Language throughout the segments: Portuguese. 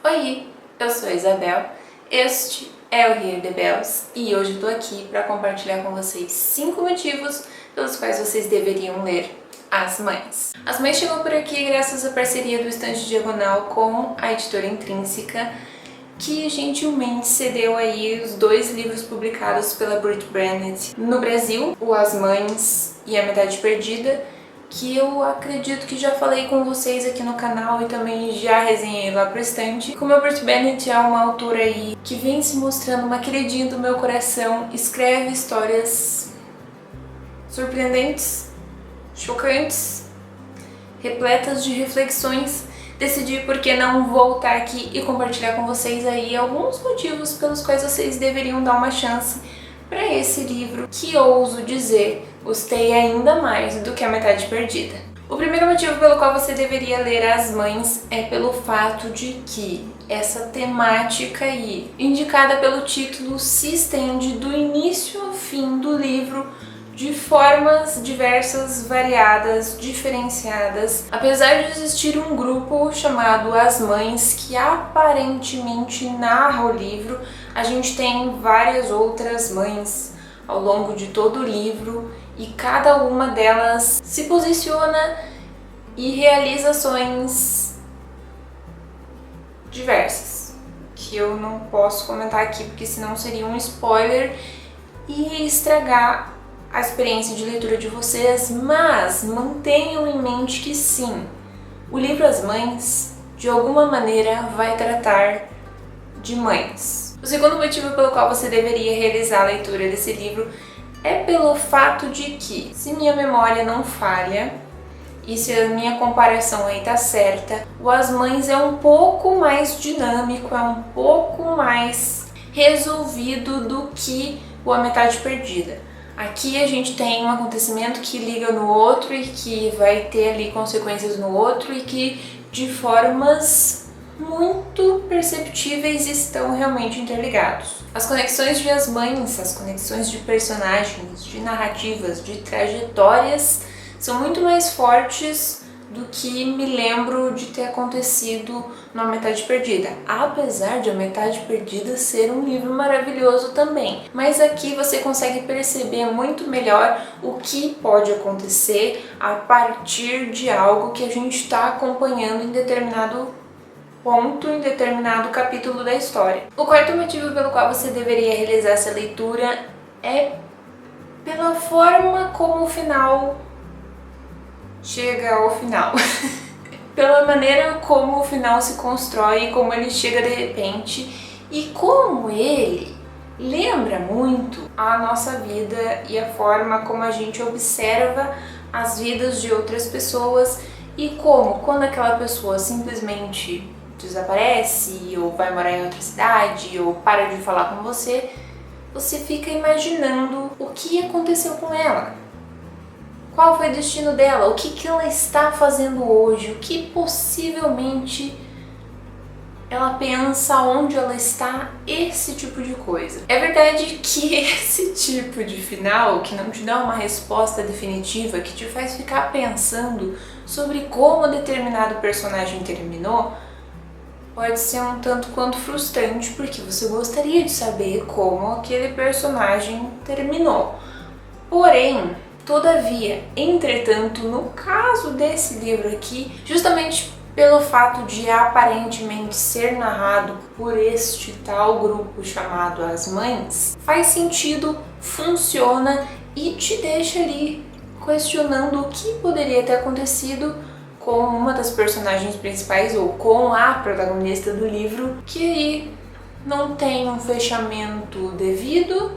Oi, eu sou a Isabel, este é o Hear the Bells e hoje eu tô aqui para compartilhar com vocês 5 motivos pelos quais vocês deveriam ler As Mães. As Mães chegou por aqui graças à parceria do Estante Diagonal com a editora Intrínseca, que gentilmente cedeu aí os 2 livros publicados pela Brit Bennett no Brasil, o As Mães e A Metade Perdida, que eu acredito que já falei com vocês aqui no canal e também já resenhei lá pro estante. Como a Brit Bennett é uma autora aí que vem se mostrando uma queridinha do meu coração, escreve histórias surpreendentes, chocantes, repletas de reflexões, decidi por que não voltar aqui e compartilhar com vocês aí alguns motivos pelos quais vocês deveriam dar uma chance para esse livro que, ouso dizer, gostei ainda mais do que A Metade Perdida. O primeiro motivo pelo qual você deveria ler As Mães é pelo fato de que essa temática aí, indicada pelo título, se estende do início ao fim do livro de formas diversas, variadas, diferenciadas. Apesar de existir um grupo chamado As Mães que aparentemente narra o livro, a gente tem várias outras mães ao longo de todo o livro e cada uma delas se posiciona e realiza ações diversas, que eu não posso comentar aqui porque senão seria um spoiler e estragar a experiência de leitura de vocês, mas mantenham em mente que sim, o livro As Mães, de alguma maneira, vai tratar de mães. O segundo motivo pelo qual você deveria realizar a leitura desse livro é pelo fato de que, se minha memória não falha, e se a minha comparação aí tá certa, o As Mães é um pouco mais dinâmico, é um pouco mais resolvido do que o A Metade Perdida. Aqui a gente tem um acontecimento que liga no outro e que vai ter ali consequências no outro e que de formas muito perceptíveis estão realmente interligados. As conexões de As Mães, as conexões de personagens, de narrativas, de trajetórias são muito mais fortes do que me lembro de ter acontecido na Metade Perdida. Apesar de A Metade Perdida ser um livro maravilhoso também. Mas aqui você consegue perceber muito melhor o que pode acontecer a partir de algo que a gente está acompanhando em determinado ponto, em determinado capítulo da história. O quarto motivo pelo qual você deveria realizar essa leitura é pela forma como o final chega ao final. Pela maneira como o final se constrói, como ele chega de repente e como ele lembra muito a nossa vida e a forma como a gente observa as vidas de outras pessoas e como, quando aquela pessoa simplesmente desaparece ou vai morar em outra cidade ou para de falar com você, você fica imaginando o que aconteceu com ela. Qual foi o destino dela? O que ela está fazendo hoje? O que possivelmente ela pensa, onde ela está? Esse tipo de coisa. É verdade que esse tipo de final, que não te dá uma resposta definitiva, que te faz ficar pensando sobre como determinado personagem terminou, pode ser um tanto quanto frustrante, porque você gostaria de saber como aquele personagem terminou. Porém, todavia, entretanto, no caso desse livro aqui, justamente pelo fato de aparentemente ser narrado por este tal grupo chamado As Mães, faz sentido, funciona e te deixa ali questionando o que poderia ter acontecido com uma das personagens principais ou com a protagonista do livro, que aí não tem um fechamento devido,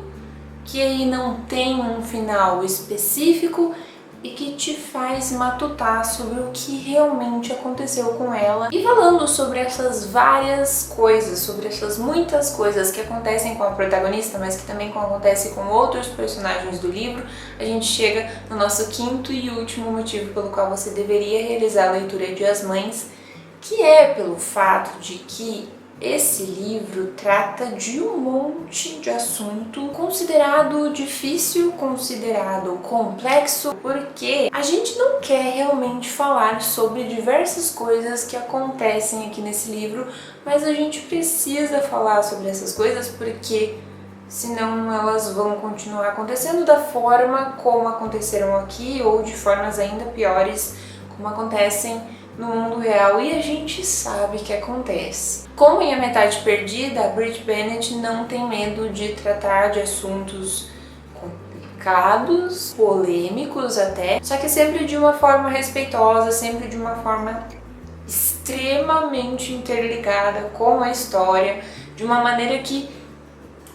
que aí não tem um final específico e que te faz matutar sobre o que realmente aconteceu com ela. E falando sobre essas várias coisas, sobre essas muitas coisas que acontecem com a protagonista, mas que também acontecem com outros personagens do livro, a gente chega no nosso quinto e último motivo pelo qual você deveria realizar a leitura de As Mães, que é pelo fato de que Esse livro trata de um monte de assunto considerado difícil, considerado complexo, porque a gente não quer realmente falar sobre diversas coisas que acontecem aqui nesse livro, mas a gente precisa falar sobre essas coisas porque senão elas vão continuar acontecendo da forma como aconteceram aqui ou de formas ainda piores como acontecem no mundo real, e a gente sabe que acontece. Como em A Metade Perdida, a Brit Bennett não tem medo de tratar de assuntos complicados, polêmicos até, só que sempre de uma forma respeitosa, sempre de uma forma extremamente interligada com a história, de uma maneira que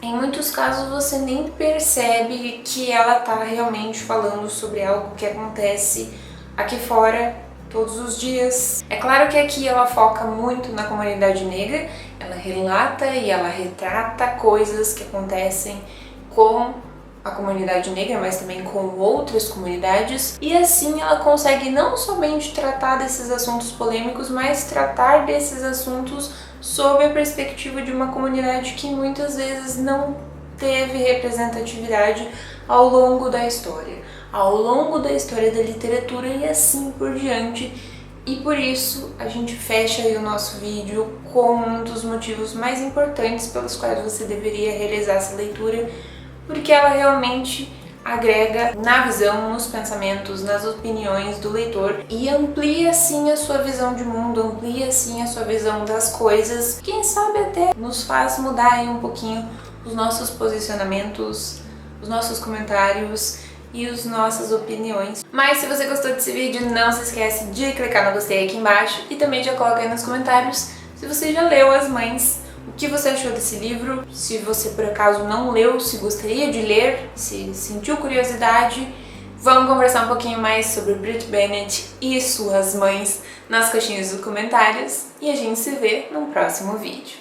em muitos casos você nem percebe que ela tá realmente falando sobre algo que acontece aqui fora todos os dias. É claro que aqui ela foca muito na comunidade negra, ela relata e ela retrata coisas que acontecem com a comunidade negra, mas também com outras comunidades, e assim ela consegue não somente tratar desses assuntos polêmicos, mas tratar desses assuntos sob a perspectiva de uma comunidade que muitas vezes não teve representatividade ao longo da história da literatura e assim por diante. E por isso a gente fecha aí o nosso vídeo com um dos motivos mais importantes pelos quais você deveria realizar essa leitura, porque ela realmente agrega na visão, nos pensamentos, nas opiniões do leitor e amplia sim a sua visão de mundo, amplia sim a sua visão das coisas, quem sabe até nos faz mudar aí um pouquinho os nossos posicionamentos, os nossos comentários e as nossas opiniões. Mas se você gostou desse vídeo, não se esquece de clicar no gostei aqui embaixo e também já coloca aí nos comentários se você já leu As Mães, o que você achou desse livro, se você por acaso não leu, se gostaria de ler, se sentiu curiosidade. Vamos conversar um pouquinho mais sobre Brit Bennett e suas mães nas caixinhas dos comentários e a gente se vê no próximo vídeo.